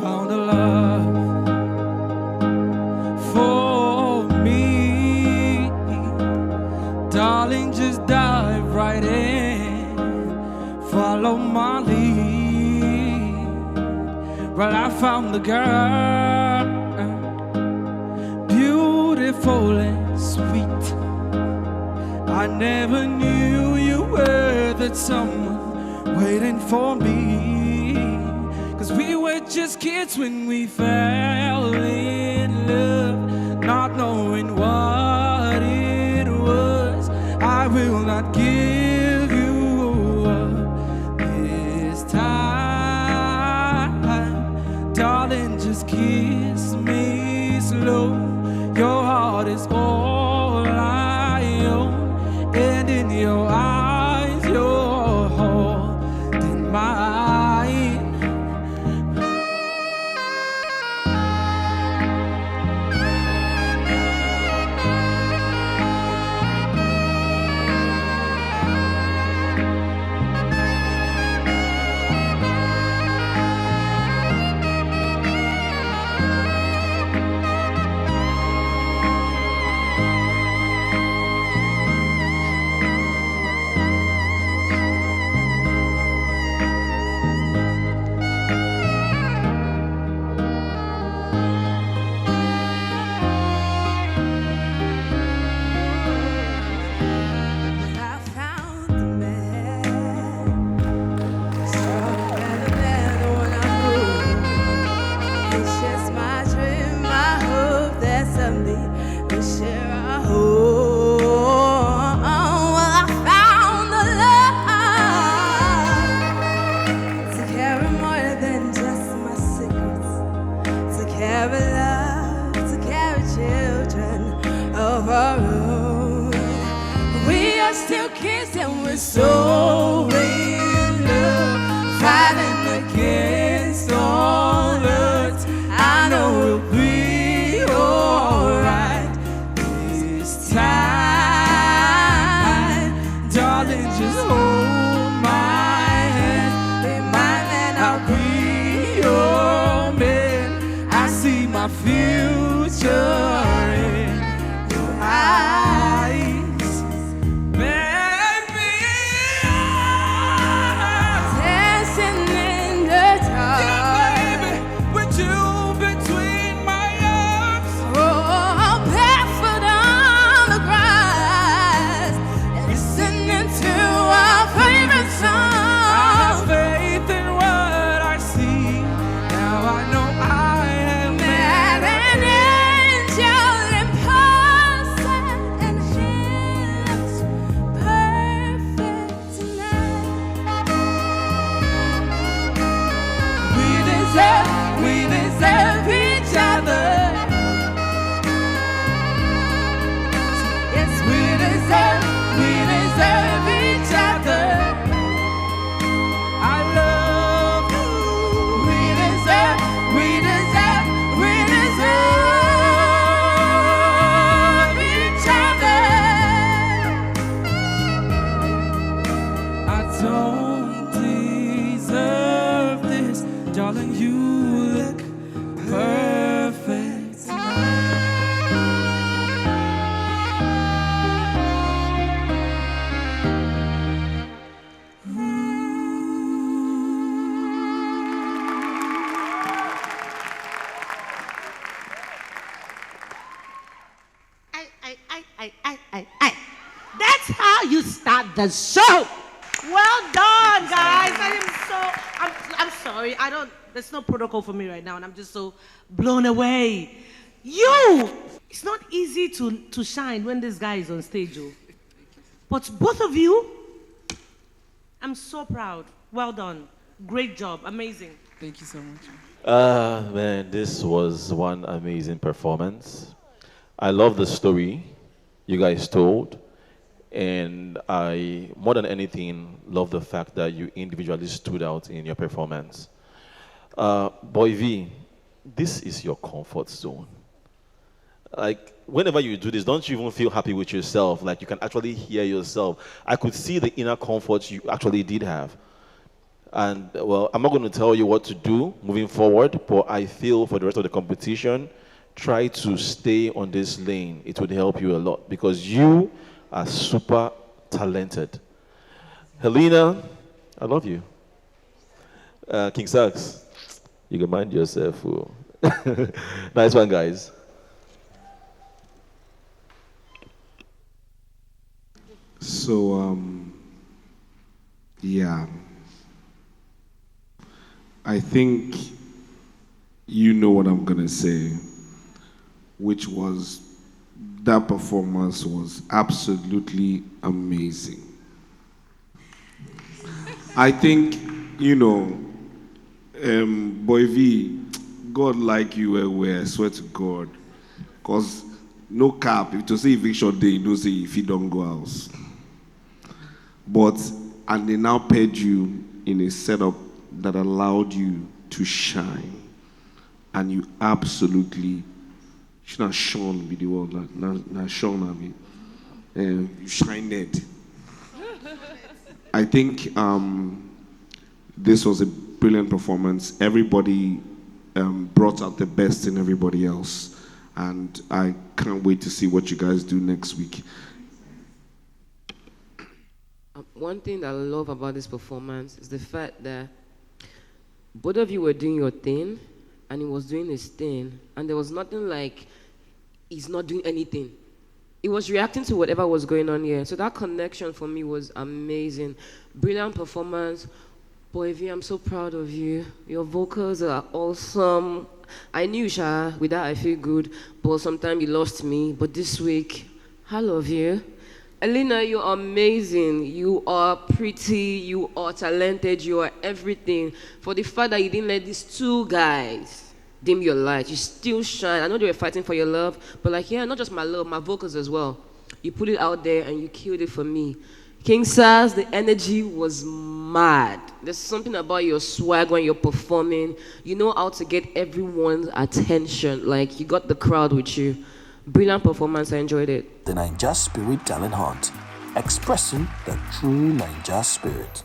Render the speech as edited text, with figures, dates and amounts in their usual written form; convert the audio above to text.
found a love for me. Darling, just dive right in, follow my lead. Well, I found the girl, beautiful and sweet. I never knew you were that someone waiting for me. 'Cause we were just kids when we fell in love, not knowing what it was. I will not give you up this time. Darling, just kiss me slow. Your heart is all I own, and in your eyes, you're holding mine. Still kids and we're so in love, fighting against all odds. I know we'll be alright this time. Darling, just hold my hand, be mine and I'll be your man. I see my future in your eyes. That's how you start the show. Well done, guys. I'm sorry. There's no protocol for me right now, and I'm just so blown away. It's not easy to shine when this guy is on stage, oh. But both of you, I'm so proud. Well done. Great job. Amazing. Thank you so much. Man, this was one amazing performance. I love the story you guys told, and I, more than anything, love the fact that you individually stood out in your performance. Boy V, this is your comfort zone. Like, whenever you do this, don't you even feel happy with yourself? Like, you can actually hear yourself. I could see the inner comfort you actually did have. And well, I'm not going to tell you what to do moving forward, but I feel for the rest of the competition, try to stay on this lane. It would help you a lot because you are super talented. Heleena, I love you. King Sax, you can mind yourself. Oh. Nice one, guys. So, yeah. I think you know what I'm gonna say, which was that performance was absolutely amazing. I think, Boy V, God like you where I swear to God. Because no cap, if to say eviction day, you know say if you don't go house. But, and they now paid you in a setup that allowed you to shine. And you absolutely, should not shone with the world, not shone at me. You shined it. I think this was a brilliant performance. Everybody brought out the best in everybody else. And I can't wait to see what you guys do next week. One thing that I love about this performance is the fact that both of you were doing your thing and he was doing his thing, and there was nothing like he's not doing anything. He was reacting to whatever was going on here. So that connection for me was amazing. Brilliant performance. Boy V, I'm so proud of you. Your vocals are awesome. I knew, Sha, with that I feel good, but sometimes you lost me. But this week, I love you. Heleena, you're amazing. You are pretty, you are talented, you are everything. For the fact that you didn't let these two guys dim your light, you still shine. I know they were fighting for your love, but like, yeah, not just my love, my vocals as well. You put it out there and you killed it for me. King Saz, the energy was mad. There's something about your swag when you're performing. You know how to get everyone's attention. Like, you got the crowd with you. Brilliant performance, I enjoyed it. The 9jaSpirit Talent Hunt, expressing the true 9ja spirit.